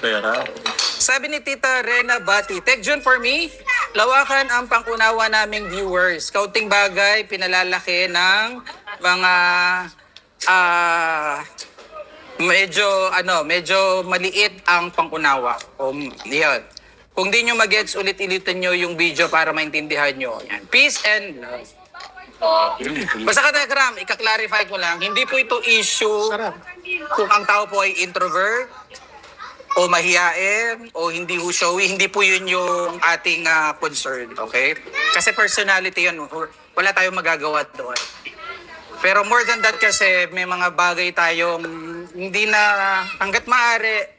pera. Sabi ni Tita Rena Bati, Tech June for me, lawakan ang pangkunawa naming viewers. Kaunting bagay, pinalalaki ng mga medyo maliit ang pangkunawa. Yun. Kung di nyo mag-gets, ulit-ulitin nyo yung video para maintindihan nyo. Yan. Peace and love. Basta ka Telegram, ika-clarify ko lang, hindi po ito issue kung ang tao po ay introvert o mahiyain o hindi ho showy, hindi po yun yung ating concern, okay? Kasi personality yun, wala tayong magagawa doon. Pero more than that kasi may mga bagay tayong hindi na hanggat maaari,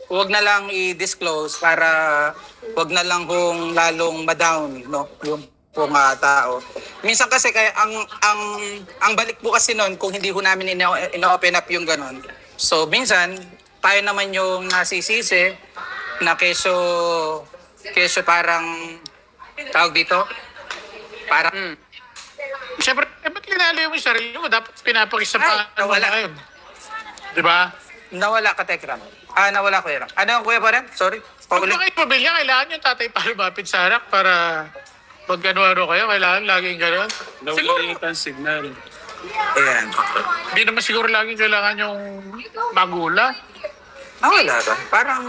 huwag na lang i-disclose para huwag na lang kung lalong ma-down, no? Yung pong tao. Minsan kasi kaya ang balik po kasi noon kung hindi ho namin ino-open up yung ganon. So minsan tayo naman yung nasisisi na keso parang tawag dito parang Siyempre, ba't linalayo mo yung sarili mo? Dapat pinapakisama nawala. Ngayon. Di ba? Nawala ka Tekram. Nawala ko yan. Ano kuya pa rin? Sorry. Pag Paulit. mga pamilya, kailangan yung tatay pa lumapit sa harap para mag-ano-ano kayo. Kailangan laging gano'n. Nawala yung signal. Ayan. Hindi naman siguro laging kailangan yung magulang. Nawala ba? Parang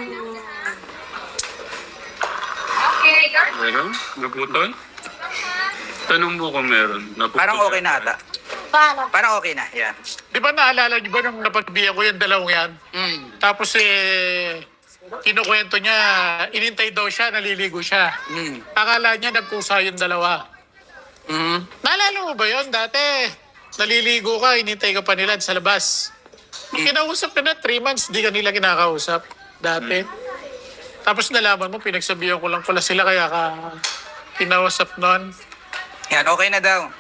Meron? Naputol? Tanong mo kung meron. Naputol parang okay na ata. Parang okay na. Yan. Di ba naalala niyo ba nung napagbiyan ko yung dalawang yan? Tapos kinukwento niya, inintay daw siya, naliligo siya. Akala niya nagkusa yung dalawa. Naalala mo ba yun dati? Naliligo ka, inintay ka pa nila sa labas. Kinausap ka na 3 months, di ka nila kinakausap dati. Tapos nalaman mo, pinagsabihan ko lang pala sila kaya ka kinausap nun. Yan, okay na daw.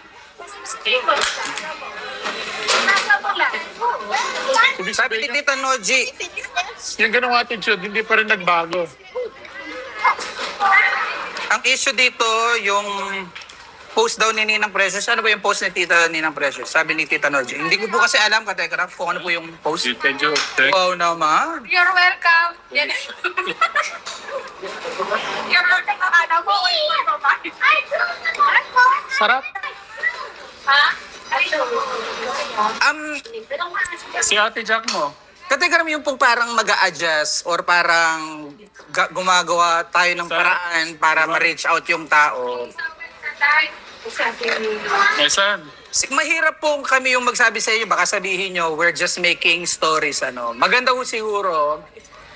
Sabi ni Tita Noji, Yung ganong attitude, hindi pa rin nagbago. ang issue dito, yung post daw ni Ninang Precious. Ano ba yung post ni Tita Ninang Precious? Sabi ni Tita Noji. Hindi ko po kasi alam, Katekraf, kung ano po yung post. Tita Jo, Wow naman. You're welcome. Yan. You're welcome. Ano mo? Sarap. Ha? si Ate Jack mo. Katekraf yung pong parang mag-a-adjust or parang gumagawa tayo ng paraan para ma-reach out yung tao. Saan? Mahirap po kami yung magsabi sa inyo, baka sabihin nyo, we're just making stories. Maganda po siguro,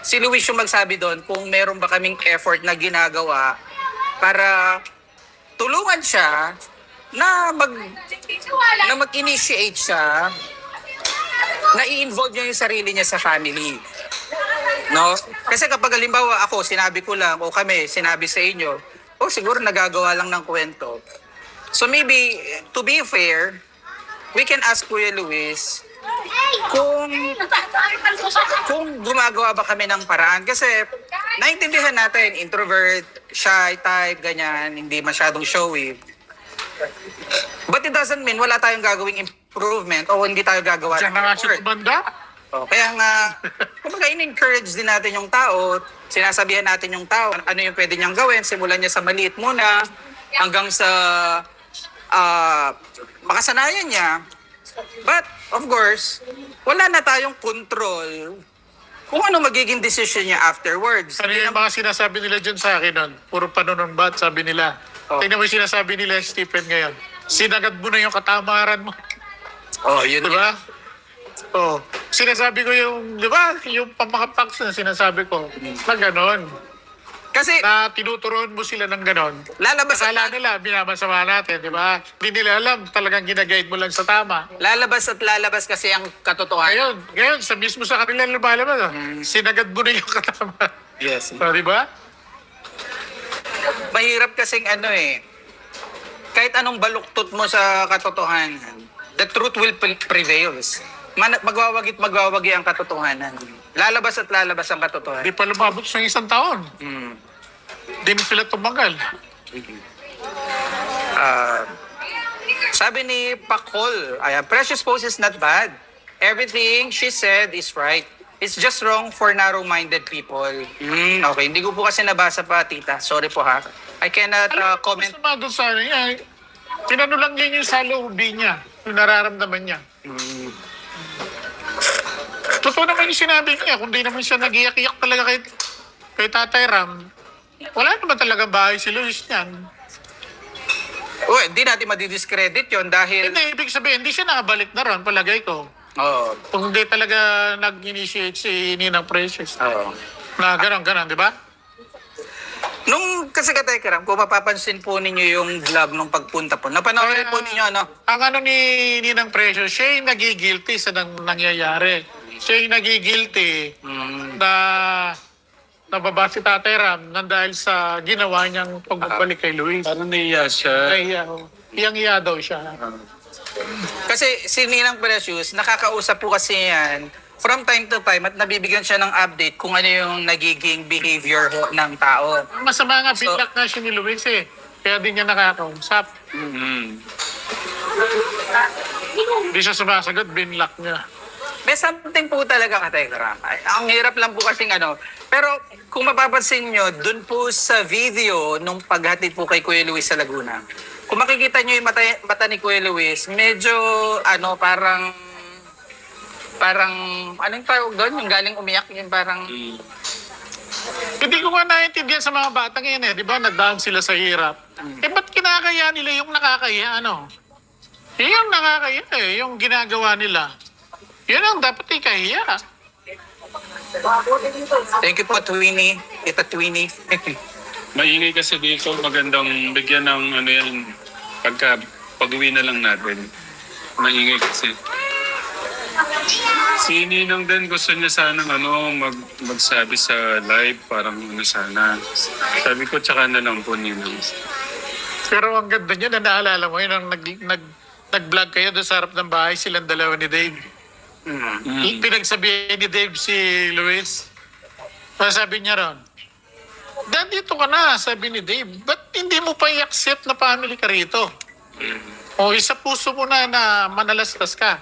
si Luis yung magsabi doon kung meron ba kaming effort na ginagawa para tulungan siya na mag-initiate siya, na i-involve niya yung sarili niya sa family. No? Kasi kapag halimbawa ako, sinabi ko lang, o kami, sinabi sa inyo, siguro nagagawa lang ng kwento. So maybe, to be fair, we can ask Kuya Luis kung gumagawa ba kami ng paraan. Kasi naintindihan natin, introvert, shy type, ganyan, hindi masyadong showy. But it doesn't mean wala tayong gagawing improvement o hindi tayo gagawa Diyan ng na nga siya effort. tumanda. Kaya nga, kumbaga in-encourage din natin yung tao, sinasabihan natin yung tao, ano yung pwede niyang gawin, simulan niya sa maliit muna, hanggang sa makasanayan niya. But, of course, wala na tayong control kung ano magiging decision niya afterwards. Ano yung mga sinasabi nila dyan sa akin nun? Puro panunumbat, sabi nila. Tingnan mo yung sinasabi nila, Stephen, ngayon. Sinagad mo na yung katamaran mo. Yun Di ba? Sinasabi ko yung, di ba? Yung pamakapaks na sinasabi ko. Na ganon. Kasi, Na tinuturuan mo sila ng ganon. lalabas at Akala nila, binamasama natin, di ba? Hindi nila alam, talagang ginaguide mo lang sa tama. lalabas kasi ang katotohanan. Ngayon, sa mismo sa kanila lumalabas. Sinagad mo na yung katamaran. Yes. Di ba? Mahirap kasing kahit anong baluktot mo sa katotohanan, the truth will prevails. Magwawagi ang katotohanan. Lalabas at lalabas ang katotohanan. Di pa lumabot sa 1 taon. Di mo sila tumagal. Sabi ni Pakol, Precious post is not bad. Everything she said is right. It's just wrong for narrow-minded people. Okay, hindi ko po kasi nabasa pa, tita. Sorry po ha. I cannot comment. Masama doon sa ano niya. Tinano lang niya yung saloobin niya. Yung nararamdaman niya. Totoo naman yung sinabi niya. Kung di naman siya nag-iyak-iyak talaga kay Tatay Ram, wala naman talaga bahay si Luis niyan. Hindi natin madidiscredit yon dahil... Hindi, ibig sabihin, hindi siya nakabalik na ron, palagay ko. Oo. Kung hindi talaga nag-initiate si Ninang Precious. Oo. Na gano'n, di ba? Nung kasi Katekram, kung mapapansin po ninyo yung vlog nung pagpunta po, napanoorin po ninyo, ano? Ang ano ni Ninang Precious, siya yung nagigilty sa nangyayari. Siya yung nagigilty na nababa si Tatay Ram nang dahil sa ginawa niyang pagbabalik kay Luis. Parang naiya siya. Iyang-iya daw siya. Kasi si Ninang Precious, nakakausap po kasi yan from time to time at nabibigyan siya ng update kung ano yung nagiging behavior ho ng tao. Masama nga, binlock na siya ni Luis eh. Kaya di niya nakakausap. Hindi siya sumasagot, binlock niya. May something po talaga Katekram. Ang hirap lang po kasing ano. Pero kung mapapansin nyo, dun po sa video nung paghatid po kay Kuya Luis sa Laguna, kung makikita nyo yung mata ni Kuya Luis, medyo ano, parang anong tawag doon? Yung galing umiyak, yung parang... Hindi ko nga naiintindihan sa mga bata ngayon eh. Di ba, nagdaan sila sa hirap. Eh, ba't kinakaya nila yung nakakaya, ano? Yung nakakaya eh, yung ginagawa nila. Yun ang dapat ikahiya. Thank you po, Twinnie. Tita Twinnie. Maingay kasi dito, magandang bigyan ng ano yan, pag-uwi na lang natin. Maingay kasi. Si Ninong din gusto niya sana magsabi sa live, parang ano sana. Sabi ko, tsaka na lang po Ninong. Pero ang ganda niya na naalala mo yun, ang nag-vlog kayo doon sa harap ng bahay, silang dalawa ni Dave. Pinagsabihin ni Dave si Luis. Sabi niya ron, Dad, dito ka na, sabi ni Dave. Ba't hindi mo pa i-accept na family ka rito? O isa puso mo na manalastas ka.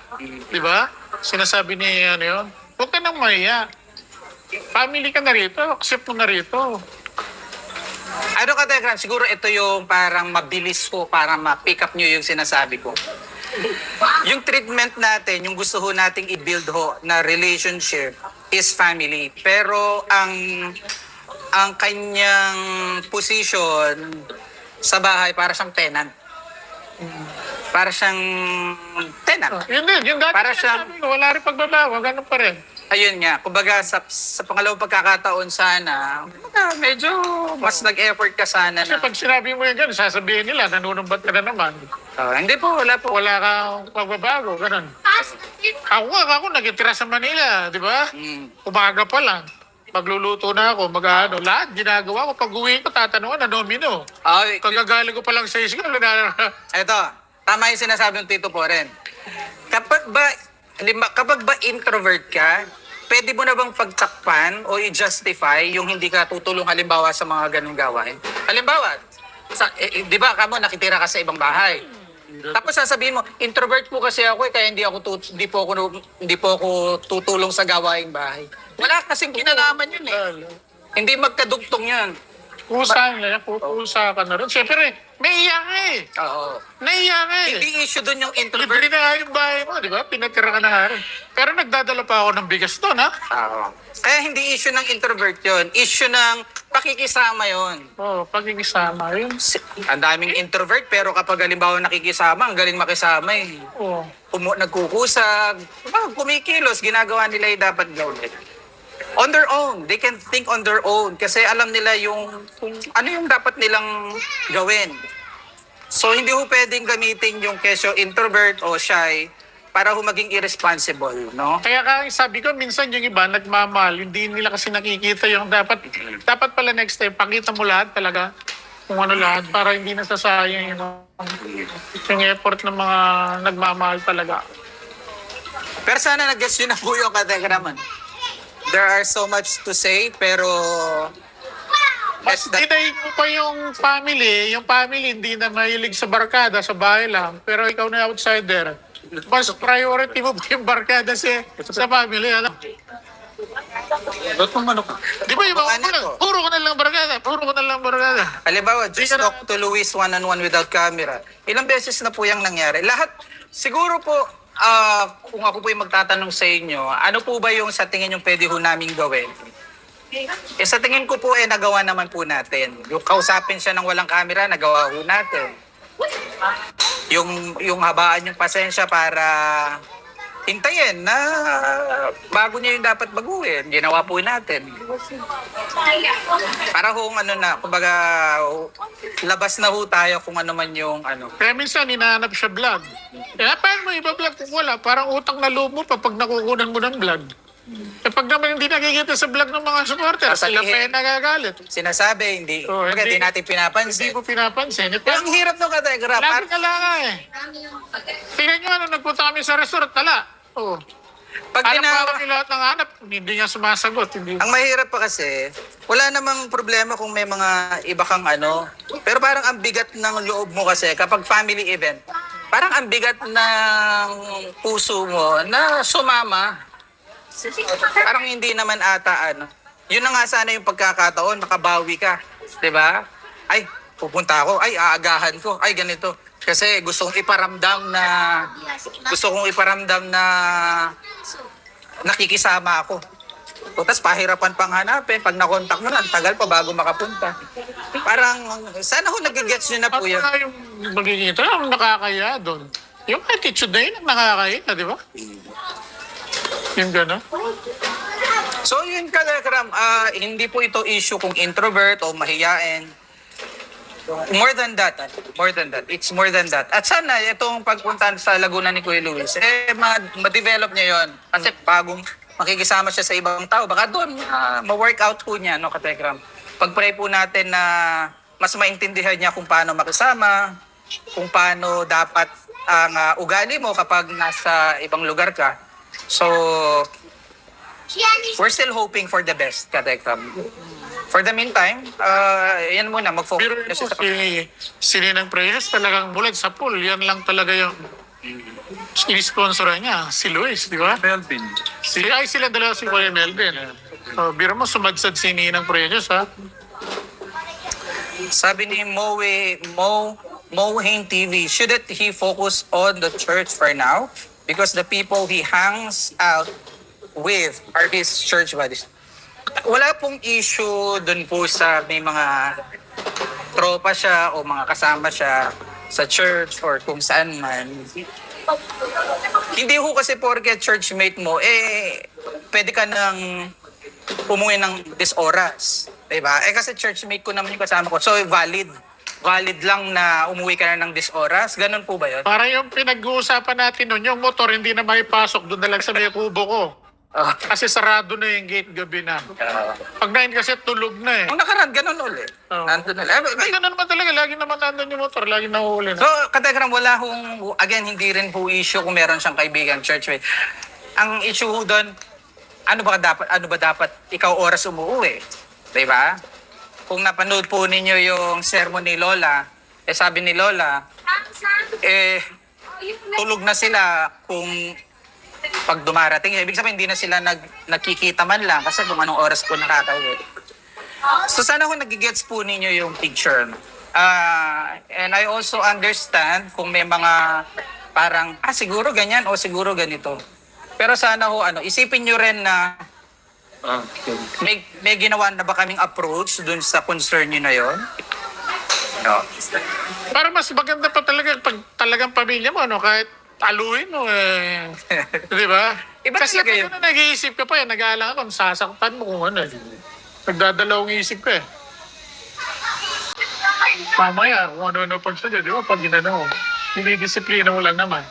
Di ba? Sinasabi ni ano yun. Huwag ka nang mahiya. Family ka na rito, accept mo na rito. Ano Katekram, siguro ito yung parang mabilis ko para ma-pick up nyo yung sinasabi ko. Yung treatment natin, yung gusto ho nating i-build ho na relationship is family. Pero ang kanyang position sa bahay para siyang tenant. Para siyang tenant. Yun din, yung dati Para niya siyang- sabi ko, wala rin pagbabago, ganun pa rin. Ayun nga, kumbaga sa pangalawang pagkakataon sana, medyo mas nag-effort ka sana Kasi na. pag sinabi mo yung gano'n, sasabihin nila, nanunumbat ka na naman. Hindi po, wala po. Wala kang pagbabago, ganun. Ako nagitira sa Manila, di ba? Umaga pa lang. Magluluto na ako, mag-ano, lahat ginagawa ko. Pag uwi ko, tatanungan na domino. Ay, Kagagaling ko pa lang sa school. eto, tama yung sinasabi ng Tito Poren. Kapag ba introvert ka, pwede mo na bang pagtakpan o i-justify yung hindi ka tutulong halimbawa sa mga ganung gawain? Halimbawa, di ba kamo nakitira ka sa ibang bahay? Tapos sasabihin mo, introvert po kasi ako kaya hindi po ako tutulong sa gawaing bahay. Wala kasing kinalaman yun eh. Hindi magkadugtong yun. Kusa ka na rin. Siyempre, may iya ka eh. Oo. Naiya ka eh. Hindi issue dun yung introvert. Libre na nga yung bahay mo, di ba? Pinatira ka na nga rin. Pero nagdadala pa ako ng bigas doon, ha? Oo. Kaya hindi issue ng introvert yun. Issue ng pakikisama yun. Oo, pagkikisama yun. Ang daming introvert pero kapag halimbawa nakikisama, ang galing makisama eh. Oo. Nagkukusag, kumikilos, ginagawa nila yung dapat gawin. On their own, they can think on their own kasi alam nila kung ano yung dapat nilang gawin. So hindi ho pwedeng gamitin yung kesyo introvert o shy para ho maging irresponsible, no? Kaya sabi ko, minsan yung iba nagmamahal, hindi nila kasi nakikita yung dapat pala next time, pakita mo lahat talaga kung ano lahat para hindi nasasayang yung effort ng mga nagmamahal talaga. Pero sana nag-guess yun na po yung Katekraman. There are so much to say pero Mas dinaig mo pa yung family hindi na mahilig sa barkada, sa bahay lang, pero ikaw na outsider. Mas priority mo pa yung barkada sa family, alam? Ba't mo manok? Di ba yung mga Ano to? puro ko na lang barkada, puro ko na lang barkada. Halimbawa, Di just ka na- talk to Luis one-on-one without camera. Ilang beses na po yung nangyari. Lahat, siguro po, kung ako po yung magtatanong sa inyo, ano po ba yung sa tingin yung pwede ho namin gawin? Sa tingin ko po, nagawa naman po natin. Yung kausapin siya ng walang camera, nagawa ho natin. Yung habaan yung pasensya para hintayin na bago niya yung dapat baguhin. Ginawa po natin. Para kung ano na, kumbaga, labas na ho tayo kung ano man yung ano. Kaya minsan, hinahanap siya vlog. Kaya paano mo iba-vlog kung wala? Parang utang na loob mo pa pag nakukunan mo ng vlog. Eh pag naman hindi nakikita sa vlog ng mga supporters, sila pa yung nagagalit. Sinasabi, hindi. Oh, Kumbaga, hindi- di natin Hindi pinapansin. mo pinapansin. Ito, Pero ang hirap nung kategra. lagi ka lang eh. Tingnan nyo, ano, nagpunta kami sa resort, tala. Oh. Pag Alam tinawa, ko lahat ng hanap, hindi niya sumasagot. Hindi. ang mahirap pa kasi, wala namang problema kung may mga iba kang ano. Pero parang ang bigat ng loob mo kasi kapag family event, parang ang bigat ng puso mo na sumama. Parang hindi naman ata ano. Yun na nga sana yung pagkakataon, makabawi ka. 'Di ba? Ay, pupunta ako. Ay, aagahan ko. Ay, ganito. Kasi gusto kong iparamdam na nakikisama ako. O, tas pahirapan pang hanapin. Pag nakontak mo na, ang tagal pa bago makapunta. Parang, sana ko nagigets nyo na At po yan. saka yung magiging ito, ang nakakaya doon. Yung attitude na yun, ang nakakaya, di ba? Yung gano'n. So yun Kalekram, hindi po ito issue kung introvert o mahiyain. More than that. It's more than that. At sana itong pagpunta sa Laguna ni Kuya Luis, ma-develop niya yon. Kasi bagong makikisama siya sa ibang tao, baka doon ma-workout po niya, no, Katekram. Pag-pray po natin na mas maintindihan niya kung paano makisama, kung paano dapat ang ugali mo kapag nasa ibang lugar ka. So, we're still hoping for the best, Katekram. For the meantime, yan muna, mag-focus Pero kasi sa si Ninang Preyes talagang bulad sa pool. Yan lang talaga yung in-sponsoran niya, si Luis, di ba? Melvin. Sila dalawa si Kuya Melvin. So, biro mo, sumadsad si Ninang Preyes, ha? Sabi ni Mohing TV, shouldn't he focus on the church for now? Because the people he hangs out with are his church buddies. Wala pong issue dun po sa may mga tropa siya o mga kasama siya sa church or kung saan man. Hindi ho kasi porket churchmate mo, pwede ka nang umuwi ng this oras. Diba? Kasi churchmate ko naman yung kasama ko. So, valid. Valid lang na umuwi ka na ng this oras. Ganun po ba yun? Para yung pinag-uusapan natin nun, yung motor hindi na maipasok doon na lang sa may kubo ko. Kasi sarado na yung gate gabi na. Pag 9 kasi tulog na eh. Ang nakaraan, ganun ulit. Oo. Nandun ulit. Ay, ganun naman talaga. Lagi naman nandun yung motor. Lagi nahuhuli na. So, Katekram, wala hong, again, hindi rin po issue kung meron siyang kaibigan churchmate. Ang issue ho doon, ano ba dapat ikaw oras umuwi? Diba? Kung napanood po ninyo yung sermon ni Lola, sabi ni Lola, tulog na sila kung pag dumarating. Ibig sabihin, hindi na sila nagkikita man lang kasi kung anong oras po nakakauwi. So sana kung nagigets po ninyo yung picture. And I also understand kung may mga parang, siguro ganyan o siguro ganito. Pero sana ho, isipin nyo rin na may ginawa na ba kaming approach dun sa concern nyo na yon? No. Para mas maganda pa talaga pag talagang pamilya mo, no? Kahit taluin mo di ba? Iba Kasi talaga yun. pag nag-iisip ka pa, nag-aalang ka, sasaktan mo kung ano. Nagdadalawang isip ka eh. Mamaya, kung ano-ano pag sadya, di ba? Pag ginano mo, hindi disiplina mo lang naman.